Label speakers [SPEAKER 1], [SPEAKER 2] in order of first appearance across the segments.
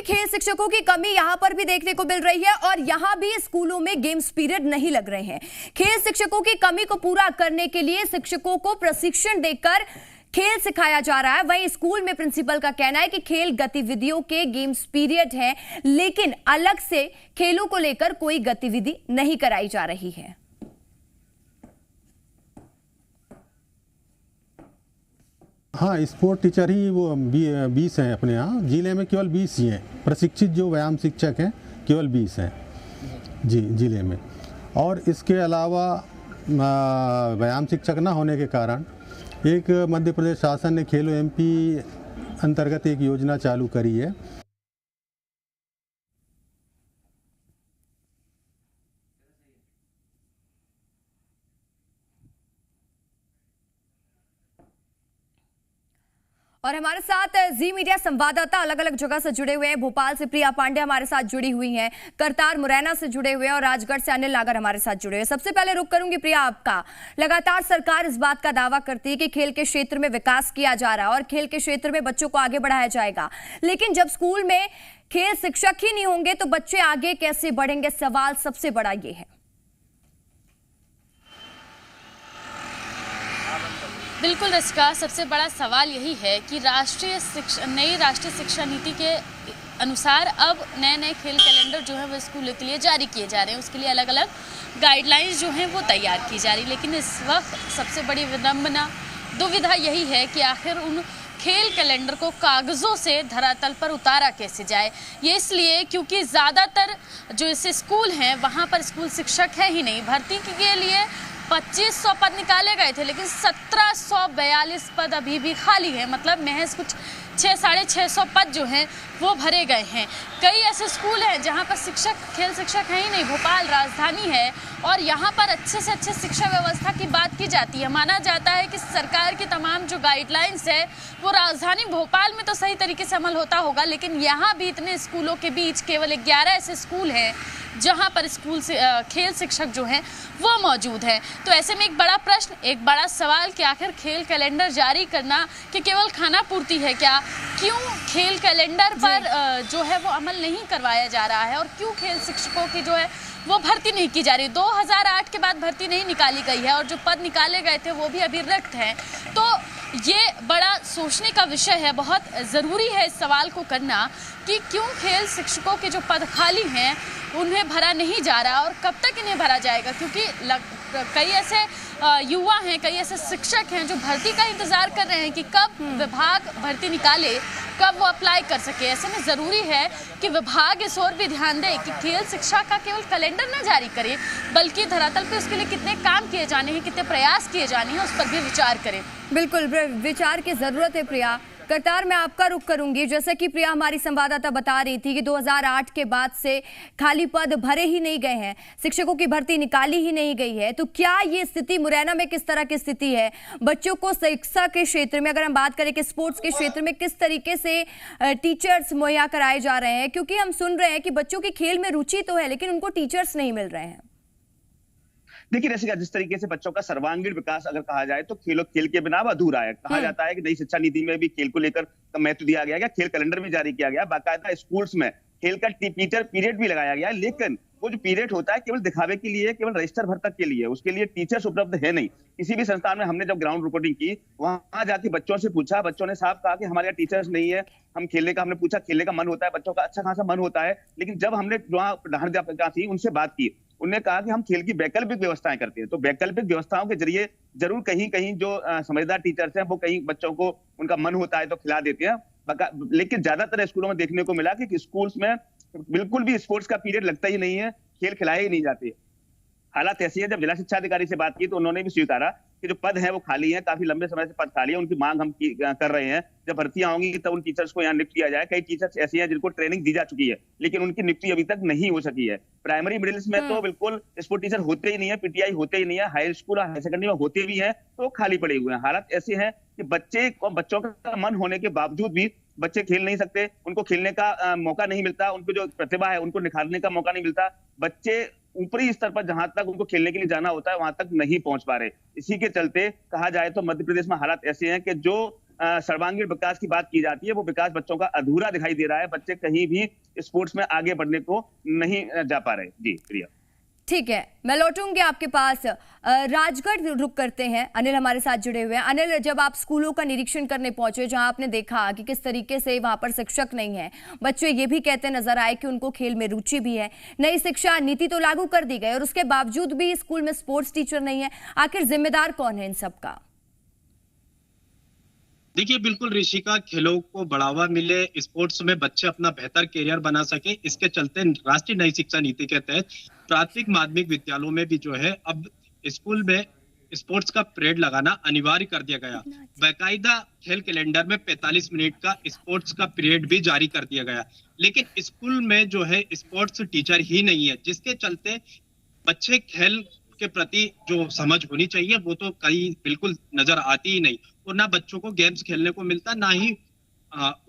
[SPEAKER 1] खेल शिक्षकों की कमी यहां पर भी देखने को मिल रही है और यहां भी स्कूलों में गेम्स पीरियड नहीं लग रहे हैं। खेल शिक्षकों की कमी को पूरा करने के लिए शिक्षकों को प्रशिक्षण देकर खेल सिखाया जा रहा है। वहीं स्कूल में प्रिंसिपल का कहना है कि खेल गतिविधियों के गेम्स पीरियड है, लेकिन अलग से खेलों को लेकर कोई गतिविधि नहीं कराई जा रही है।
[SPEAKER 2] हाँ, स्पोर्ट टीचर ही वो 20 हैं अपने यहाँ जिले में, केवल 20 ही हैं प्रशिक्षित। जो व्यायाम शिक्षक हैं केवल 20 हैं जी जिले में। और इसके अलावा व्यायाम शिक्षक ना होने के कारण एक मध्य प्रदेश शासन ने खेलो एमपी अंतर्गत एक योजना चालू करी है।
[SPEAKER 1] और हमारे साथ जी मीडिया संवाददाता अलग अलग जगह से जुड़े हुए हैं। भोपाल से प्रिया पांडे हमारे साथ जुड़ी हुई हैं, करतार मुरैना से जुड़े हुए हैं और राजगढ़ से अनिल नागर हमारे साथ जुड़े हुए हैं। सबसे पहले रुक करूंगी प्रिया आपका। लगातार सरकार इस बात का दावा करती है कि खेल के क्षेत्र में विकास किया जा रहा है और खेल के क्षेत्र में बच्चों को आगे बढ़ाया जाएगा, लेकिन जब स्कूल में खेल शिक्षक ही नहीं होंगे तो बच्चे आगे कैसे बढ़ेंगे? सवाल सबसे बड़ा ये है।
[SPEAKER 3] बिल्कुल रसिका, सबसे बड़ा सवाल यही है कि नई राष्ट्रीय शिक्षा नीति के अनुसार अब नए खेल कैलेंडर जो है वो स्कूलों के लिए जारी किए जा रहे हैं। उसके लिए अलग अलग गाइडलाइंस जो हैं वो तैयार की जा रही है। लेकिन इस वक्त सबसे बड़ी दुविधा यही है कि आखिर उन खेल कैलेंडर को कागज़ों से धरातल पर उतारा कैसे जाए। ये इसलिए क्योंकि ज़्यादातर जो ऐसे स्कूल हैं वहाँ पर स्कूल शिक्षक है ही नहीं। भर्ती के लिए 2500 पद निकाले गए थे, लेकिन 1742 पद अभी भी खाली है। मतलब महज कुछ 600-650 पद जो हैं वो भरे गए हैं। कई ऐसे स्कूल हैं जहां पर खेल शिक्षक हैं ही नहीं। भोपाल राजधानी है और यहां पर अच्छे से अच्छे शिक्षा व्यवस्था की बात की जाती है। माना जाता है कि सरकार की तमाम जो गाइडलाइंस है वो राजधानी भोपाल में तो सही तरीके से अमल होता होगा, लेकिन यहाँ भी इतने स्कूलों के बीच केवल 11 ऐसे स्कूल हैं जहां पर खेल शिक्षक जो हैं वो मौजूद हैं। तो ऐसे में एक बड़ा प्रश्न, एक बड़ा सवाल कि आखिर खेल कैलेंडर जारी करना कि केवल खाना पूर्ति है क्या? क्यों खेल कैलेंडर पर जो है वो अमल नहीं करवाया जा रहा है और क्यों खेल शिक्षकों की जो है वो भर्ती नहीं की जा रही? 2008 के बाद भर्ती नहीं निकाली गई है और जो पद निकाले गए थे वो भी अभी रिक्त हैं। तो ये बड़ा सोचने का विषय है। बहुत ज़रूरी है इस सवाल को करना कि क्यों खेल शिक्षकों के जो पद खाली हैं उन्हें भरा नहीं जा रहा और कब तक इन्हें भरा जाएगा, क्योंकि कई ऐसे युवा हैं, कई ऐसे शिक्षक हैं जो भर्ती का इंतजार कर रहे हैं कि कब विभाग भर्ती निकाले, कब वो अप्लाई कर सके। ऐसे में ज़रूरी है कि विभाग इस ओर भी ध्यान दे कि खेल शिक्षा का केवल कैलेंडर न जारी करे, बल्कि धरातल पे उसके लिए कितने काम किए जाने हैं, कितने प्रयास किए जाने हैं, उस पर भी विचार करें।
[SPEAKER 1] बिल्कुल विचार की जरूरत है। प्रिया, करतार मैं आपका रुख करूंगी। जैसे कि प्रिया हमारी संवाददाता बता रही थी कि 2008 के बाद से खाली पद भरे ही नहीं गए हैं, शिक्षकों की भर्ती निकाली ही नहीं गई है। तो क्या ये स्थिति मुरैना में किस तरह की स्थिति है? बच्चों को शिक्षा के क्षेत्र में अगर हम बात करें कि स्पोर्ट्स के क्षेत्र में किस तरीके से टीचर्स मुहैया कराए जा रहे हैं? क्योंकि हम सुन रहे हैं कि बच्चों की खेल में रुचि तो है लेकिन उनको टीचर्स नहीं मिल रहे हैं।
[SPEAKER 4] देखिए रसिका, जिस तरीके से बच्चों का सर्वांगीण विकास अगर कहा जाए तो खेल के बिना अधूरा है। कहा जाता है कि नई शिक्षा नीति में भी खेल को लेकर महत्व दिया गया, खेल कैलेंडर भी जारी किया गया, बाकायदा स्कूल्स में खेल का टीचर पीरियड भी लगाया गया, लेकिन वो जो पीरियड होता है केवल दिखावे के लिए, केवल रजिस्टर भर तक के लिए, उसके लिए टीचर्स उपलब्ध है नहीं। किसी भी संस्थान में हमने जब ग्राउंड रिपोर्टिंग की, वहां जाके बच्चों से पूछा, बच्चों ने साफ कहा कि हमारे यहाँ टीचर्स नहीं है। हम खेलने का, हमने पूछा, खेलने का मन होता है, बच्चों का अच्छा खासा मन होता है, लेकिन जब हमने वहाँ प्रधानाध्यापिका थी उनसे बात की, उन्होंने कहा कि हम खेल की वैकल्पिक व्यवस्थाएं करते हैं। तो वैकल्पिक व्यवस्थाओं के जरिए जरूर कहीं कहीं जो समझदार टीचर्स हैं वो कहीं बच्चों को उनका मन होता है तो खिला देते हैं, लेकिन ज्यादातर स्कूलों में देखने को मिला कि स्कूल्स में बिल्कुल भी स्पोर्ट्स का पीरियड लगता ही नहीं है, खेल खिलाए ही नहीं जाते। हालात ऐसी है, जब जिला शिक्षा अधिकारी से बात की तो उन्होंने भी स्वीकारा कि जो पद है वो खाली है, काफी लंबे समय से पद खाली है, उनकी मांग हम कर रहे हैं। जब भर्तियां होंगी तब उन टीचर्स को यहाँ नियुक्त किया जाए। कई टीचर्स ऐसे हैं जिनको ट्रेनिंग दी जा चुकी है लेकिन उनकी नियुक्ति अभी तक नहीं हो सकी है। प्राइमरी मिडिल में तो बिल्कुल स्पोर्ट टीचर होते ही नहीं है, पीटीआई होते ही नहीं है, हाई स्कूल और हाई सेकेंडरी में होते भी हैं तो खाली पड़े हुए हैं। हालात ऐसे हैं कि बच्चों का मन होने के बावजूद भी बच्चे खेल नहीं सकते, उनको खेलने का मौका नहीं मिलता, उनको जो प्रतिभा है उनको निखारने का मौका नहीं मिलता। बच्चे ऊपरी स्तर पर जहां तक उनको खेलने के लिए जाना होता है वहां तक नहीं पहुंच पा रहे। इसी के चलते कहा जाए तो मध्य प्रदेश में हालात ऐसे हैं कि जो सर्वांगीण विकास की बात की जाती है, वो विकास बच्चों का अधूरा दिखाई दे रहा है। बच्चे कहीं भी स्पोर्ट्स में आगे बढ़ने को नहीं जा पा रहे। जी प्रिया।
[SPEAKER 1] ठीक है, मैं लौटूंगी आपके पास। राजगढ़ रुक करते हैं, अनिल हमारे साथ जुड़े हुए हैं। अनिल, जब आप स्कूलों का निरीक्षण करने पहुंचे, जहां आपने देखा कि किस तरीके से वहां पर शिक्षक नहीं है, बच्चे ये भी कहते नजर आए कि उनको खेल में रुचि भी है, नई शिक्षा नीति तो लागू कर दी गई और उसके बावजूद भी स्कूल में स्पोर्ट्स टीचर नहीं है, आखिर जिम्मेदार कौन है इन सब का?
[SPEAKER 5] देखिए, बिल्कुल ऋषिका, खेलों को बढ़ावा मिले, स्पोर्ट्स में बच्चे अपना बेहतर करियर बना सके, इसके चलते राष्ट्रीय नई शिक्षा नीति के तहत प्राथमिक माध्यमिक विद्यालयों में भी जो है अब स्कूल में स्पोर्ट्स का पीरियड लगाना अनिवार्य कर दिया गया। बाकायदा खेल कैलेंडर में 45 मिनट का स्पोर्ट्स का पीरियड भी जारी कर दिया गया, लेकिन स्कूल में जो है स्पोर्ट्स टीचर ही नहीं है, जिसके चलते बच्चे खेल के प्रति जो समझ होनी चाहिए वो तो कहीं बिल्कुल नजर आती ही नहीं, और ना बच्चों को गेम्स खेलने को मिलता, ना ही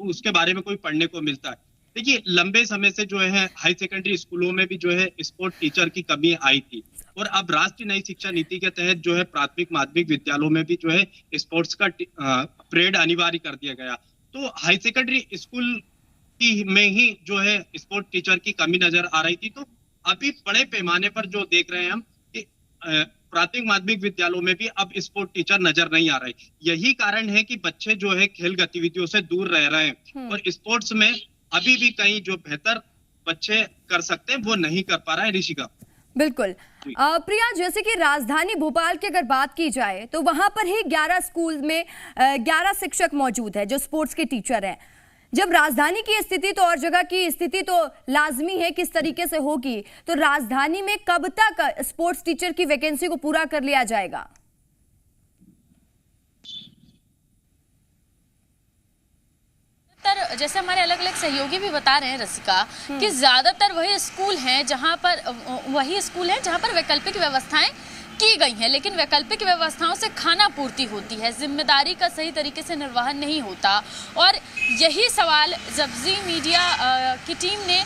[SPEAKER 5] उसके बारे में कोई पढ़ने को मिलता है। देखिए, लंबे समय से जो है हाई सेकेंडरी स्कूलों में भी जो है स्पोर्ट टीचर की कमी आई थी, और अब राष्ट्रीय नई शिक्षा नीति के तहत जो है प्राथमिक माध्यमिक विद्यालयों में भी जो है स्पोर्ट्स का पीरियड अनिवार्य कर दिया गया। तो हाई सेकेंडरी स्कूल में ही जो है स्पोर्ट टीचर की कमी नजर आ रही थी। तो अभी बड़े पैमाने पर जो देख रहे हैं हम कि प्राथमिक माध्यमिक विद्यालयों में भी अब स्पोर्ट टीचर नजर नहीं आ रहे। यही कारण है कि बच्चे जो है खेल गतिविधियों से दूर रह रहे हैं, और स्पोर्ट्स में अभी भी कहीं जो बेहतर बच्चे कर सकते हैं वो नहीं कर पा रहे हैं। ऋषिका,
[SPEAKER 1] बिल्कुल। प्रिया, जैसे कि राजधानी भोपाल की अगर बात की जाए तो वहां पर ही 11 स्कूल में 11 शिक्षक मौजूद है जो स्पोर्ट्स के टीचर हैं। जब राजधानी की स्थिति तो और जगह की स्थिति तो लाजमी है किस तरीके से होगी, तो राजधानी में कब तक स्पोर्ट्स टीचर की वैकेंसी को पूरा कर लिया जाएगा?
[SPEAKER 3] जैसे हमारे अलग अलग सहयोगी भी बता रहे हैं रसिका कि ज्यादातर वही स्कूल हैं जहां पर वैकल्पिक व्यवस्थाएं की गई हैं, लेकिन वैकल्पिक व्यवस्थाओं से खाना पूर्ति होती है, जिम्मेदारी का सही तरीके से निर्वहन नहीं होता। और यही सवाल जब जी मीडिया की टीम ने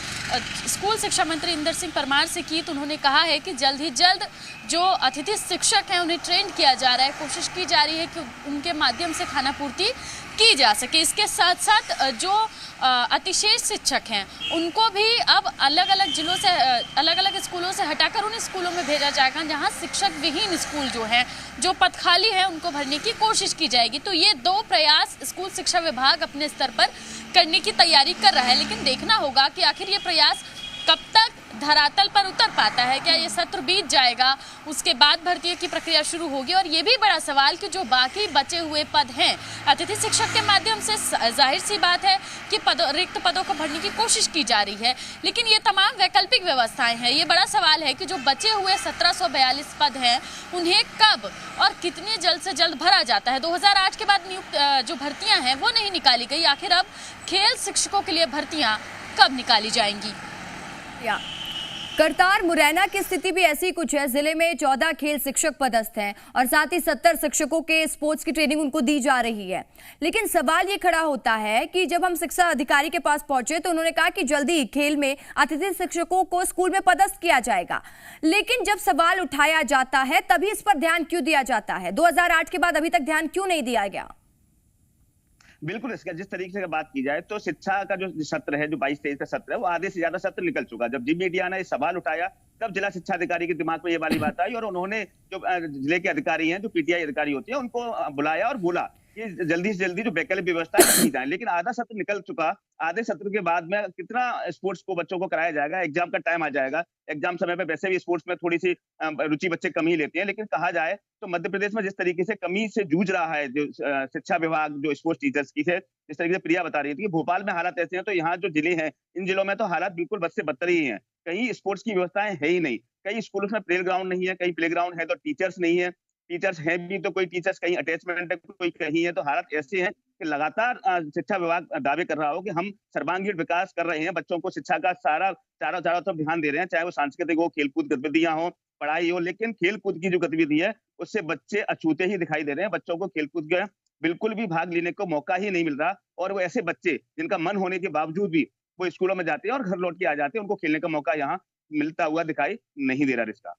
[SPEAKER 3] स्कूल शिक्षा मंत्री इंदर सिंह परमार से की, तो उन्होंने कहा है कि जल्द ही जल्द जो अतिथि शिक्षक हैं उन्हें ट्रेन किया जा रहा है, कोशिश की जा रही है कि उनके माध्यम से खाना पूर्ति की जा सके। इसके साथ साथ जो अतिशेष शिक्षक हैं उनको भी अब अलग अलग जिलों से अलग अलग स्कूलों से हटाकर उन स्कूलों में भेजा जाएगा जहां शिक्षक विहीन स्कूल जो हैं, जो पद खाली हैं, उनको भरने की कोशिश की जाएगी। तो ये 2 प्रयास स्कूल शिक्षा विभाग अपने स्तर पर करने की तैयारी कर रहा है, लेकिन देखना होगा कि आखिर ये प्रयास कब तक धरातल पर उतर पाता है। क्या ये सत्र बीत जाएगा, उसके बाद भर्ती की प्रक्रिया शुरू होगी? और ये भी बड़ा सवाल कि जो बाकी बचे हुए पद हैं अतिथि शिक्षक के माध्यम से, जाहिर सी बात है कि रिक्त पदों को भरने की कोशिश की जा रही है, लेकिन ये तमाम वैकल्पिक व्यवस्थाएं हैं। ये बड़ा सवाल है कि जो बचे हुए 1742 पद हैं उन्हें कब और कितने जल्द से जल्द भरा जाता है। 2008 के बाद नियुक्त जो भर्तियां हैं वो नहीं निकाली गई, आखिर अब खेल शिक्षकों के लिए भर्तियां कब निकाली जाएंगी?
[SPEAKER 1] करतार मुरैना की स्थिति भी ऐसी कुछ है। जिले में 14 खेल शिक्षक पदस्थ हैं और साथ ही 70 शिक्षकों के स्पोर्ट्स की ट्रेनिंग उनको दी जा रही है। लेकिन सवाल ये खड़ा होता है कि जब हम शिक्षा अधिकारी के पास पहुंचे तो उन्होंने कहा कि जल्दी खेल में अतिथि शिक्षकों को स्कूल में पदस्थ किया जाएगा, लेकिन जब सवाल उठाया जाता है तभी इस पर ध्यान क्यों दिया जाता है? 2008 के बाद अभी तक ध्यान क्यों नहीं दिया गया?
[SPEAKER 4] बिल्कुल, इसका जिस तरीके से बात की जाए तो शिक्षा का जो सत्र है, जो 22-23 का सत्र है, वो आधे से ज्यादा सत्र निकल चुका। जब जी मीडिया ने सवाल उठाया तब जिला शिक्षा अधिकारी के दिमाग में ये वाली बात आई और उन्होंने जो जिले के अधिकारी हैं, जो पीटीआई अधिकारी होते हैं, उनको बुलाया और बोला कि जल्दी से जल्दी जो वैकल्पिक व्यवस्था की जाए। लेकिन आधा सत्र निकल चुका, आधे सत्र के बाद में कितना स्पोर्ट्स को बच्चों को कराया जाएगा? एग्जाम का टाइम आ जाएगा, एग्जाम समय पे वैसे भी स्पोर्ट्स में थोड़ी सी रुचि बच्चे कम ही लेते हैं। लेकिन कहा जाए तो मध्य प्रदेश में जिस तरीके से कमी से जूझ रहा है जो शिक्षा विभाग, जो स्पोर्ट्स टीचर्स की है, जिस तरीके से प्रिया बता रही थी कि भोपाल में हालात ऐसे हैं, तो यहाँ जो जिले हैं, इन जिलों में तो हालात बिल्कुल बद से बदतर ही हैं। कहीं स्पोर्ट्स की व्यवस्थाएं है ही नहीं, कई स्कूलों में प्ले ग्राउंड नहीं है, कहीं प्ले ग्राउंड है तो टीचर्स नहीं है, टीचर्स हैं भी तो कोई टीचर्स कहीं अटैचमेंट है, कोई कहीं है। तो हालात ऐसे हैं कि लगातार शिक्षा विभाग दावे कर रहा हो कि हम सर्वांगीण विकास कर रहे हैं, बच्चों को शिक्षा का चारों तरफ ध्यान दे रहे हैं, चाहे वो सांस्कृतिक हो, खेलकूद गतिविधियां हो, पढ़ाई हो। लेकिन खेलकूद की जो गतिविधि है उससे बच्चे अछूते ही दिखाई दे रहे हैं। बच्चों को खेलकूद में बिल्कुल भी भाग लेने को मौका ही नहीं मिल रहा, और वो ऐसे बच्चे जिनका मन होने के बावजूद भी वो स्कूलों में जाते हैं और घर लौट के आ जाते हैं, उनको खेलने का मौका यहाँ मिलता हुआ दिखाई नहीं दे रहा। रिश्ता